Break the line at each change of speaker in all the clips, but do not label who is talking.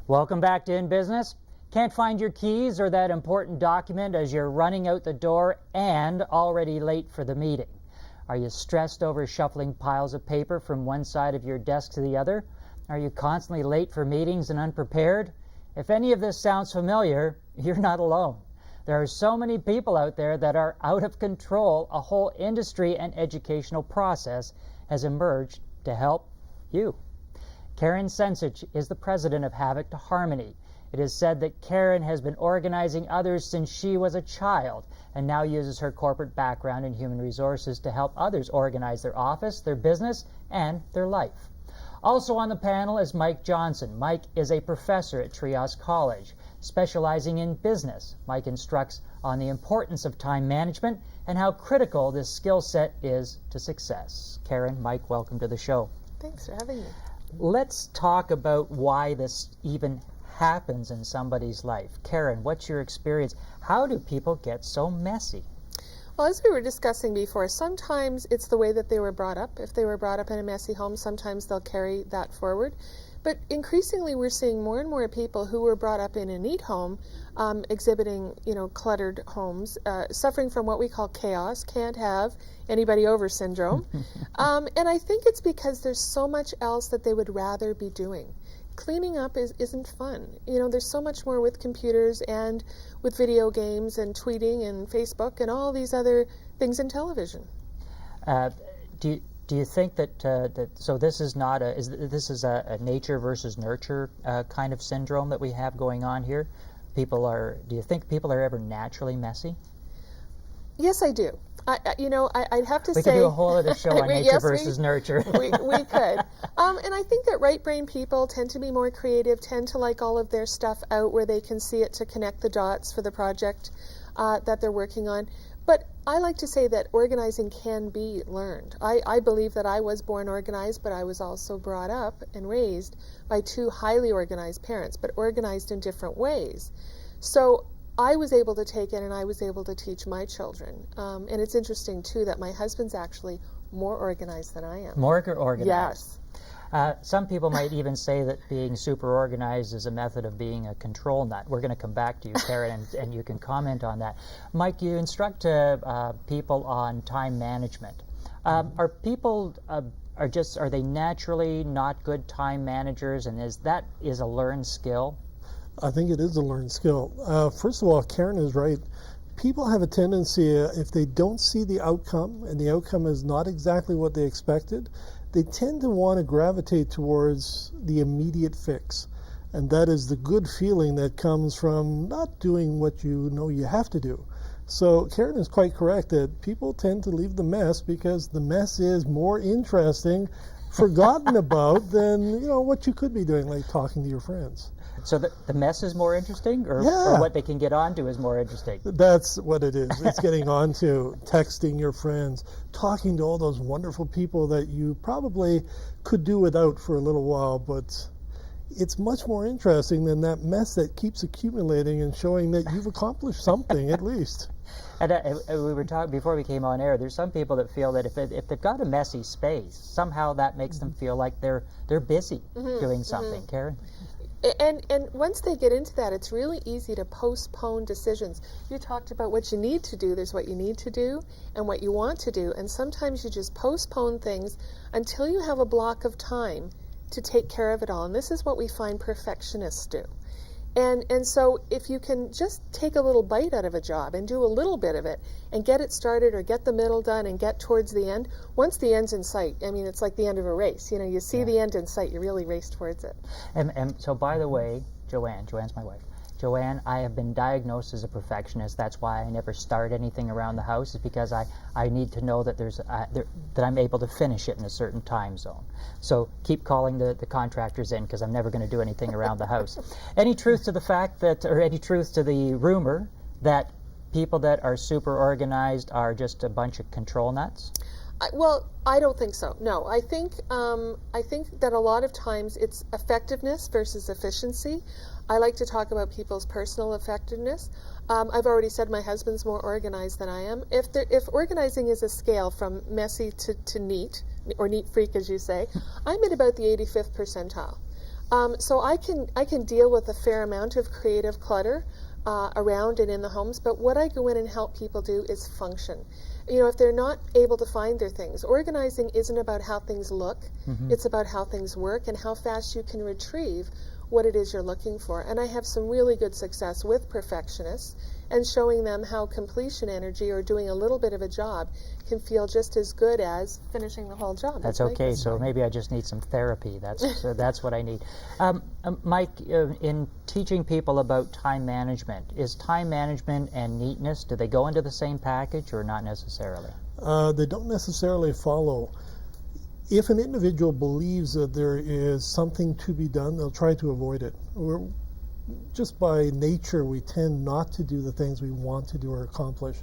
Welcome back to In Business. Can't find your keys or that important document as you're running out the door and already late for the meeting. Are you stressed over shuffling piles of paper from one side of your desk to the other? Are you constantly late for meetings and unprepared? If any of this sounds familiar, you're not alone. There are so many people out there that are out of control. A whole industry and educational process has emerged to help you. Karen Sensich is the president of Havoc to Harmony. It is said that Karen has been organizing others since she was a child and now uses her corporate background in human resources to help others organize their office, their business, and their life. Also on the panel is Mike Johnson. Mike is a professor at Trias College, specializing in business. Mike instructs on the importance of time management and how critical this skill set is to success. Karen, Mike, welcome to the show.
Thanks for having me.
Let's talk about why this even happens in somebody's life. Karen, what's your experience? How do people get so messy?
Well, as we were discussing before, sometimes it's the way that they were brought up. If they were brought up in a messy home, sometimes they'll carry that forward. But increasingly, we're seeing more and more people who were brought up in a neat home, exhibiting, cluttered homes, suffering from what we call chaos, can't have anybody over syndrome. And I think it's because there's so much else that they would rather be doing. Cleaning up isn't fun. There's so much more with computers and with video games and tweeting and Facebook and all these other things in television.
Do you think that so this is not this is a nature versus nurture kind of syndrome that we have going on here? Do you think people are ever naturally messy?
Yes, I do. I'd have to say...
We could do a whole other show on nature versus nurture.
We could. And I think that right-brain people tend to be more creative, tend to like all of their stuff out where they can see it to connect the dots for the project that they're working on. But I like to say that organizing can be learned. I believe that I was born organized, but I was also brought up and raised by two highly organized parents, but organized in different ways. So I was able to take it and I was able to teach my children. And it's interesting, too, that my husband's actually more organized than I am.
More organized?
Yes.
Some people might even say that being super organized is a method of being a control nut. Are going to come back to you, Karen, and you can comment on that. Mike, you instruct people on time management. Are people are they naturally not good time managers, and is a learned skill?
I think it is a learned skill. First of all, Karen is right. People have a tendency, if they don't see the outcome, and the outcome is not exactly what they expected, they tend to want to gravitate towards the immediate fix. And that is the good feeling that comes from not doing what you know you have to do. So Karen is quite correct that people tend to leave the mess because the mess is more interesting, forgotten about, than what you could be doing, like talking to your friends.
So the mess is more interesting, or what they can get onto is more interesting?
That's what it is. It's getting onto texting your friends, talking to all those wonderful people that you probably could do without for a little while, but it's much more interesting than that mess that keeps accumulating and showing that you've accomplished something at least.
And we were talking before we came on air. There's some people that feel that if they've got a messy space, somehow that makes them feel like they're busy doing something. Karen?
And once they get into that, it's really easy to postpone decisions. You talked about what you need to do. There's what you need to do and what you want to do. And sometimes you just postpone things until you have a block of time to take care of it all. And this is what we find perfectionists do. And so if you can just take a little bite out of a job and do a little bit of it and get it started or get the middle done and get towards the end, once the end's in sight, I mean, it's like the end of a race. You see the end in sight, you really race towards it.
And so, by the way, Joanne's my wife. Joanne, I have been diagnosed as a perfectionist. That's why I never start anything around the house, is because I need to know that that I'm able to finish it in a certain time zone. So keep calling the contractors in, because I'm never going to do anything around the house. Any truth to the fact that, or any truth to the rumor that people that are super organized are just a bunch of control nuts?
Well, I don't think so. No, I think that a lot of times it's effectiveness versus efficiency. I like to talk about people's personal effectiveness. I've already said my husband's more organized than I am. If organizing is a scale from messy to neat, or neat freak as you say, I'm at about the 85th percentile. So I can deal with a fair amount of creative clutter around and in the homes, but what I go in and help people do is function. You know, if they're not able to find their things, organizing isn't about how things look, it's about how things work and how fast you can retrieve what it is you're looking for. And I have some really good success with perfectionists and showing them how completion energy or doing a little bit of a job can feel just as good as finishing the whole job.
That's okay. So maybe I just need some therapy. That's what I need. Mike, in teaching people about time management, is time management and neatness, do they go into the same package or not necessarily?
They don't necessarily follow. If an individual believes that there is something to be done, they'll try to avoid it. Just by nature, we tend not to do the things we want to do or accomplish.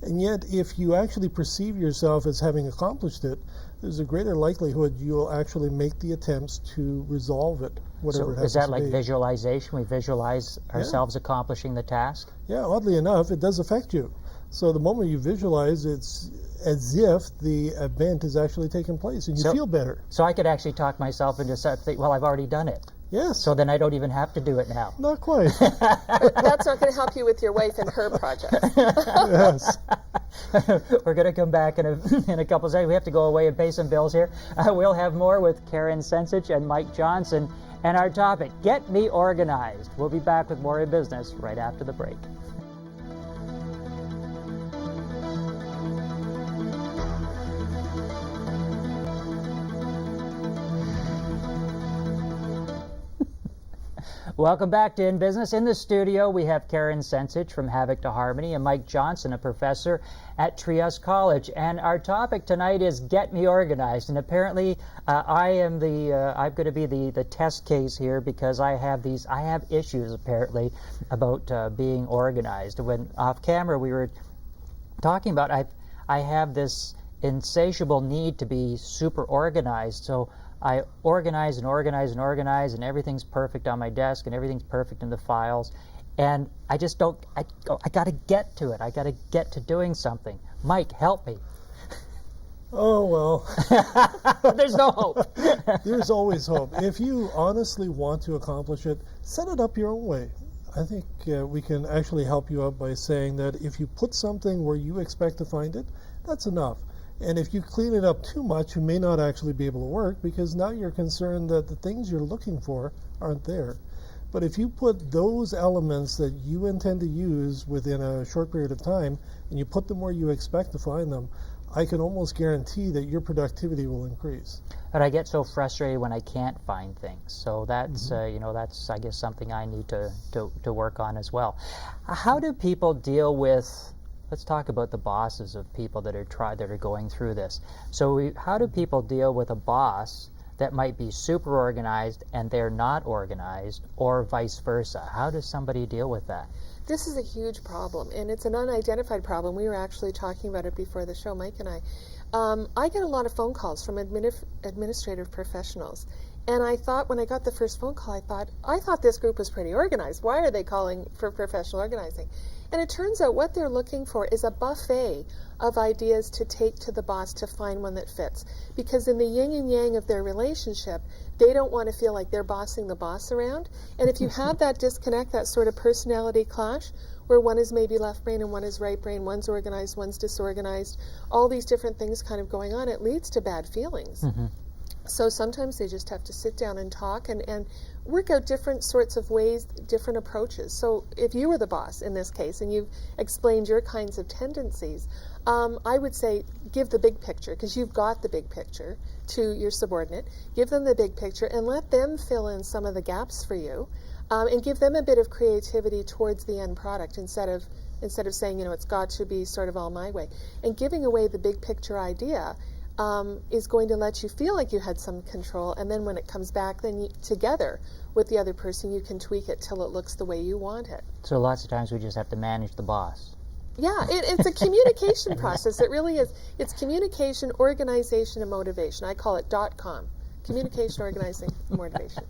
And yet, if you actually perceive yourself as having accomplished it, there's a greater likelihood you'll actually make the attempts to resolve it, whatever it happens
is that
to
like
be.
visualization? We visualize ourselves accomplishing the task?
Yeah, oddly enough, it does affect you. So the moment you visualize, it's as if the event is actually taking place, and you feel better.
So I could actually talk myself into something, well, I've already done it.
Yes.
So then I don't even have to do it now.
Not quite.
That's not going to help you with your wife and her project.
Yes.
We're going to come back in a couple of seconds. We have to go away and pay some bills here. We'll have more with Karen Sensich and Mike Johnson. And our topic, Get Me Organized. We'll be back with more in business right after the break. Welcome back to In Business. In the studio, we have Karen Sensich from Havoc to Harmony and Mike Johnson, a professor at Trieste College. And our topic tonight is Get Me Organized. And apparently, I'm going to be the test case here because I have issues apparently about being organized. When off camera we were talking about I have this insatiable need to be super organized. So I organize and organize and organize, and everything's perfect on my desk, and everything's perfect in the files. And I just don't, I got to get to it. I got to get to doing something. Mike, help me.
Oh, well.
There's no hope.
There's always hope. If you honestly want to accomplish it, set it up your own way. I think we can actually help you out by saying that if you put something where you expect to find it, that's enough. And if you clean it up too much, you may not actually be able to work because now you're concerned that the things you're looking for aren't there. But if you put those elements that you intend to use within a short period of time and you put them where you expect to find them, I can almost guarantee that your productivity will increase.
But I get so frustrated when I can't find things. So that's, that's, I guess, something I need to work on as well. How do people deal with, let's talk about the bosses of people that are going through this. So how do people deal with a boss that might be super organized and they're not organized, or vice versa? How does somebody deal with that?
This is a huge problem, and it's an unidentified problem. We were actually talking about it before the show, Mike and I. I get a lot of phone calls from administrative professionals. And I thought, when I got the first phone call, I thought this group was pretty organized. Why are they calling for professional organizing? And it turns out what they're looking for is a buffet of ideas to take to the boss to find one that fits. Because in the yin and yang of their relationship, they don't want to feel like they're bossing the boss around. And if you have that disconnect, that sort of personality clash, where one is maybe left brain and one is right brain, one's organized, one's disorganized, all these different things kind of going on, it leads to bad feelings. Mm-hmm. So sometimes they just have to sit down and talk and work out different sorts of ways, different approaches. So if you were the boss in this case and you've explained your kinds of tendencies, I would say give the big picture, because you've got the big picture, to your subordinate. Give them the big picture and let them fill in some of the gaps for you, and give them a bit of creativity towards the end product instead of saying, it's got to be sort of all my way. And giving away the big picture idea is going to let you feel like you had some control, and then when it comes back, then together with the other person, you can tweak it till it looks the way you want it.
So lots of times we just have to manage the boss.
Yeah, it's a communication process. It really is. It's communication, organization, and motivation. I call it .com. Communication, organizing, motivation.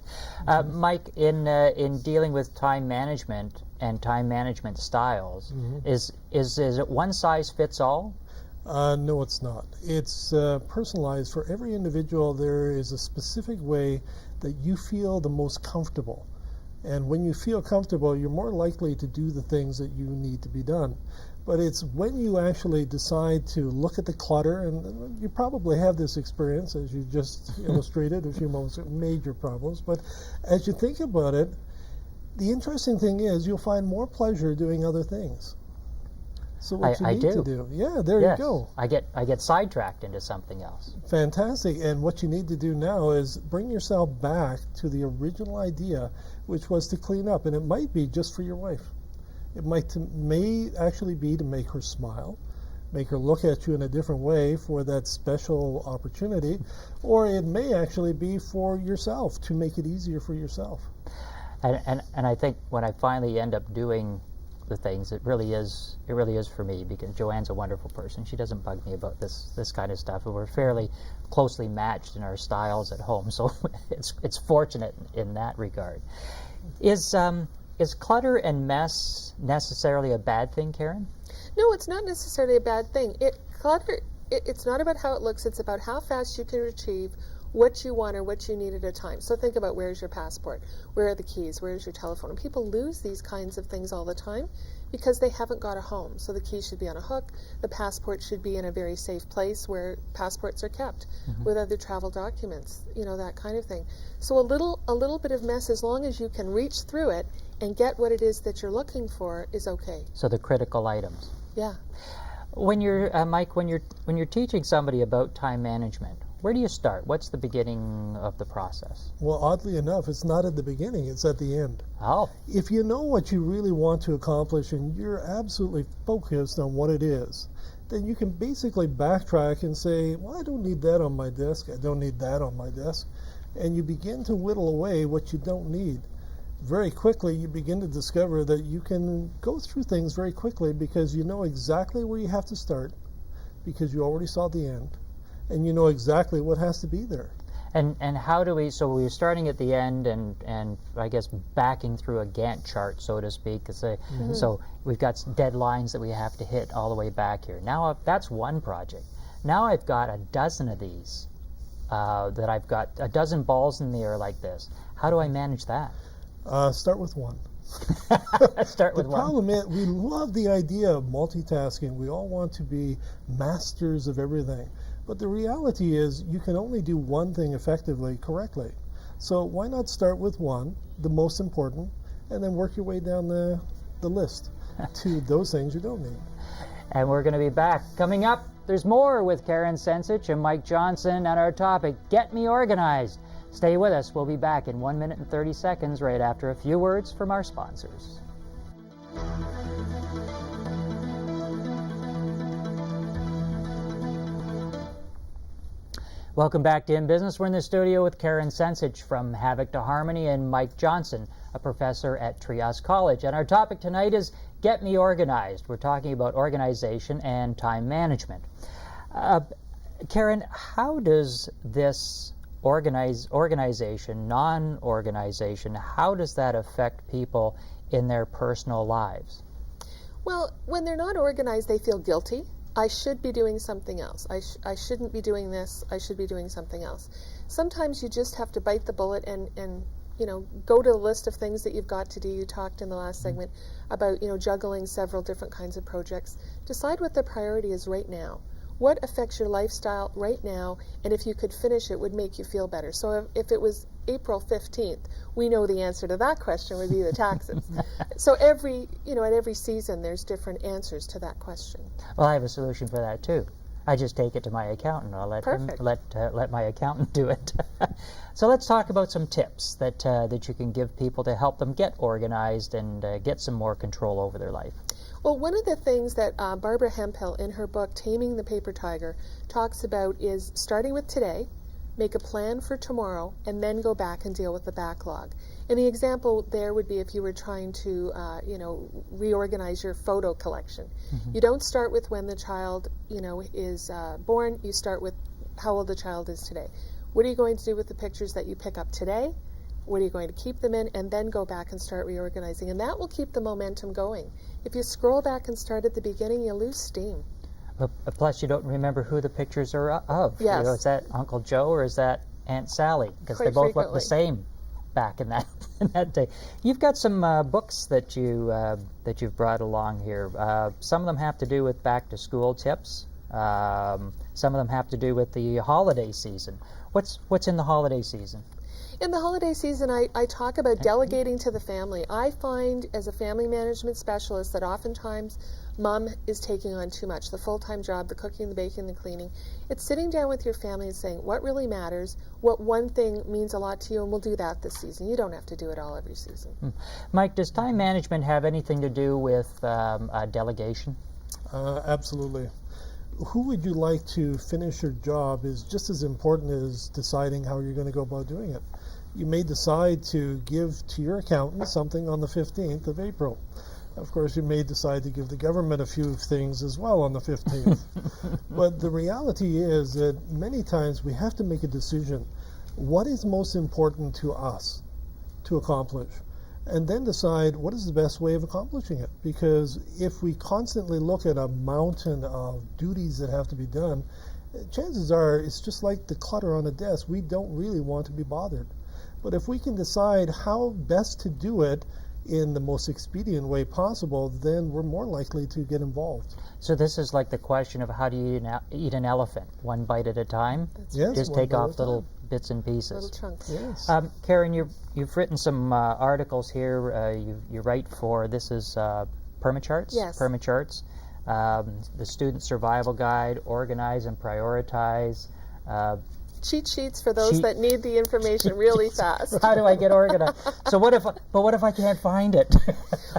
Mike, in dealing with time management and time management styles, is it one size fits all?
No, it's not. It's personalized for every individual. There is a specific way that you feel the most comfortable. And when you feel comfortable, you're more likely to do the things that you need to be done. But it's when you actually decide to look at the clutter, and you probably have this experience, as you just illustrated, a few moments ago, major problems. But as you think about it, the interesting thing is you'll find more pleasure doing other things. So what you
I
need
do.
to do, yeah, there
Yes.
you go.
I get sidetracked into something else.
Fantastic. And what you need to do now is bring yourself back to the original idea, which was to clean up. And it might be just for your wife. It may actually be to make her smile, make her look at you in a different way for that special opportunity, or it may actually be for yourself, to make it easier for yourself.
And I think when I finally end up doing the things, it really is for me, because Joanne's a wonderful person. She doesn't bug me about this kind of stuff, and we're fairly closely matched in our styles at home, so it's fortunate in that regard. Is clutter and mess necessarily a bad thing, Karen?
No, it's not necessarily a bad thing. It's not about how it looks, it's about how fast you can achieve what you want or what you need at a time. So think about, where's your passport? Where are the keys? Where's your telephone? And people lose these kinds of things all the time because they haven't got a home. So the key should be on a hook. The passport should be in a very safe place where passports are kept with other travel documents, that kind of thing. So a little bit of mess, as long as you can reach through it and get what it is that you're looking for, is okay.
So the critical items.
Yeah.
When you're Mike, when you're teaching somebody about time management, where do you start? What's the beginning of the process?
Well, oddly enough, it's not at the beginning, it's at the end.
Oh,
If you know what you really want to accomplish and you're absolutely focused on what it is, then you can basically backtrack and say, well, I don't need that on my desk, I don't need that on my desk. And you begin to whittle away what you don't need. Very quickly, you begin to discover that you can go through things very quickly because you know exactly where you have to start, because you already saw the end, and you know exactly what has to be there.
and how do we? So we're starting at the end, and I guess backing through a Gantt chart, so to speak. So we've got deadlines that we have to hit all the way back here. Now that's one project. Now I've got a dozen of these. That I've got a dozen balls in the air like this. How do I manage that?
Start with one.
Start with
The
one.
problem is, we love the idea of multitasking. We all want to be masters of everything. But the reality is, you can only do one thing effectively, correctly. So why not start with one, the most important, and then work your way down the list to those things you don't need.
And we're going to be back. Coming up, there's more with Karen Sensich and Mike Johnson on our topic, Get Me Organized. Stay with us. We'll be back in 1 minute and 30 seconds right after a few words from our sponsors. Welcome back to In Business. We're in the studio with Karen Sensich from Havoc to Harmony and Mike Johnson, a professor at Trias College. And our topic tonight is Get Me Organized. We're talking about organization and time management. Karen, how does this organization, non-organization, how does that affect people in their personal lives?
Well, when they're not organized, they feel guilty. I should be doing something else. I shouldn't be doing this. I should be doing something else. Sometimes you just have to bite the bullet and go to the list of things that you've got to do. You talked in the last segment about, juggling several different kinds of projects. Decide what the priority is right now. What affects your lifestyle right now, and if you could finish it, would make you feel better. So if it was April 15th, we know the answer to that question would be the taxes. So at every season, there's different answers to that question.
Well, I have a solution for that too. I just take it to my accountant. I'll let him, let my accountant do it. So let's talk about some tips that you can give people to help them get organized and get some more control over their life.
Well, one of the things that Barbara Hemphill in her book, Taming the Paper Tiger, talks about is starting with today, make a plan for tomorrow, and then go back and deal with the backlog. And the example there would be if you were trying to, reorganize your photo collection. You don't start with when the child, is born. You start with how old the child is today. What are you going to do with the pictures that you pick up today? What are you going to keep them in? And then go back and start reorganizing. And that will keep the momentum going. If you scroll back and start at the beginning, you lose steam.
Plus, you don't remember who the pictures are of.
Yes.
Is that Uncle Joe or is that Aunt Sally? Because they
Quite
both look
frequently.
the same back in that in that day. You've got some books that you've brought along here. Some of them have to do with back to school tips. Some of them have to do with the holiday season. What's in the holiday season?
In the holiday season, I talk about delegating to the family. I find as a family management specialist that oftentimes mom is taking on too much, the full-time job, the cooking, the baking, the cleaning. It's sitting down with your family and saying what really matters, what one thing means a lot to you, and we'll do that this season. You don't have to do it all every season.
Mike, does time management have anything to do with delegation?
Absolutely. Who would you like to finish your job is just as important as deciding how you're going to go about doing it. You may decide to give to your accountant something on the 15th of April. Of course, you may decide to give the government a few things as well on the 15th. But the reality is that many times we have to make a decision. What is most important to us to accomplish? And then decide what is the best way of accomplishing it. Because if we constantly look at a mountain of duties that have to be done, chances are it's just like the clutter on a desk. We don't really want to be bothered. But if we can decide how best to do it in the most expedient way possible, then we're more likely to get involved.
So this is like the question of how do you eat an elephant, one bite at a time?
Yes,
Just
one
take
bite
off
at a
little
time.
bits and pieces.
Little chunks.
Yes.
Karen, you've written some articles here. You write for, this is Permacharts?
Yes.
Permacharts. The Student Survival Guide, Organize and Prioritize.
Cheat sheets for those that need the information really fast.
How do I get organized? So what if I can't find it?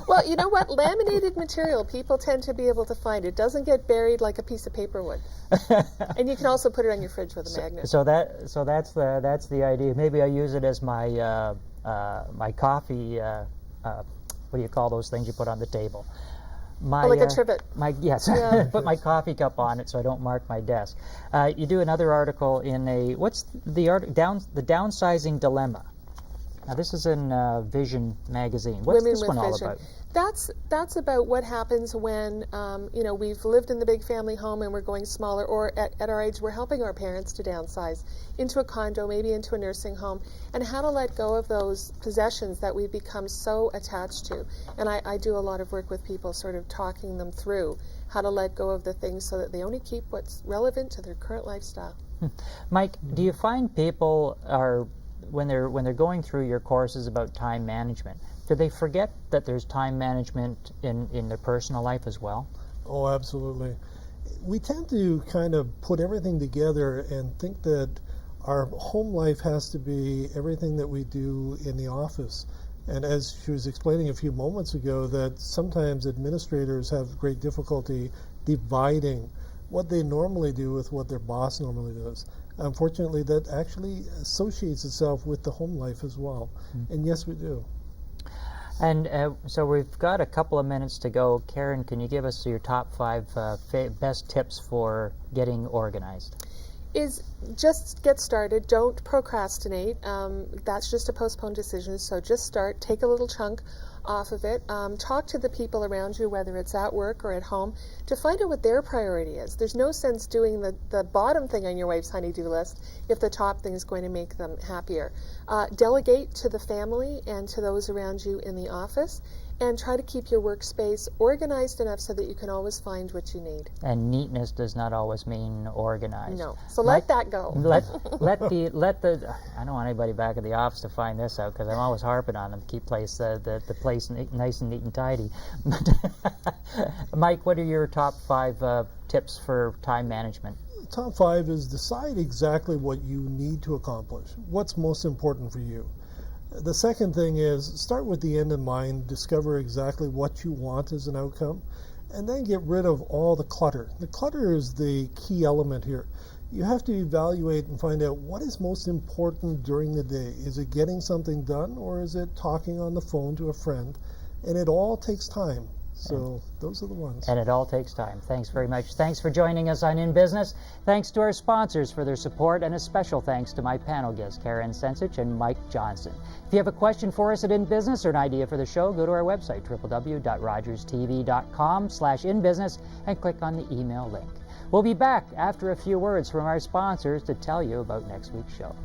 Well, you know what? Laminated material, people tend to be able to find. It doesn't get buried like a piece of paper would. And you can also put it on your fridge with a magnet.
So that's the idea. Maybe I use it as my my coffee. What do you call those things you put on the table? My,
like a trivet.
Yes,
Yeah.
put my coffee cup on it so I don't mark my desk. You do another article in what's the the downsizing dilemma. Now this is in Vision magazine. What's
Women
this
with
one all
Vision.
about?
That's about what happens when we've lived in the big family home and we're going smaller, or at our age we're helping our parents to downsize into a condo, maybe into a nursing home, and how to let go of those possessions that we've become so attached to. And I do a lot of work with people, sort of talking them through how to let go of the things so that they only keep what's relevant to their current lifestyle.
Mike, do you find people are when they're going through your courses about time management, do they forget that there's time management in their personal life as well?
Oh, absolutely. We tend to kind of put everything together and think that our home life has to be everything that we do in the office. And as she was explaining a few moments ago, that sometimes administrators have great difficulty dividing what they normally do with what their boss normally does. Unfortunately, that actually associates itself with the home life as well. And yes, we do.
And so we've got a couple of minutes to go. Karen, can you give us your top 5 best tips for getting organized?
Is just get started. Don't procrastinate. That's just a postponed decision. So just start. Take a little chunk off of it. Talk to the people around you, whether it's at work or at home, to find out what their priority is. There's no sense doing the bottom thing on your wife's honey-do list if the top thing is going to make them happier. Delegate to the family and to those around you in the office, and try to keep your workspace organized enough so that you can always find what you need.
And neatness does not always mean organized.
No. So let that go.
Let the I don't want anybody back at the office to find this out, because I'm always harping on them to keep the place nice and neat and tidy. Mike, what are your top 5 tips for time management?
Top 5 is decide exactly what you need to accomplish. What's most important for you? The second thing is start with the end in mind, discover exactly what you want as an outcome, and then get rid of all the clutter. The clutter is the key element here. You have to evaluate and find out what is most important during the day. Is it getting something done, or is it talking on the phone to a friend? And it all takes time. So those are the ones.
And it all takes time. Thanks very much. Thanks for joining us on In Business. Thanks to our sponsors for their support, and a special thanks to my panel guests, Karen Sensich and Mike Johnson. If you have a question for us at In Business or an idea for the show, go to our website, www.rogerstv.com/inbusiness, and click on the email link. We'll be back after a few words from our sponsors to tell you about next week's show.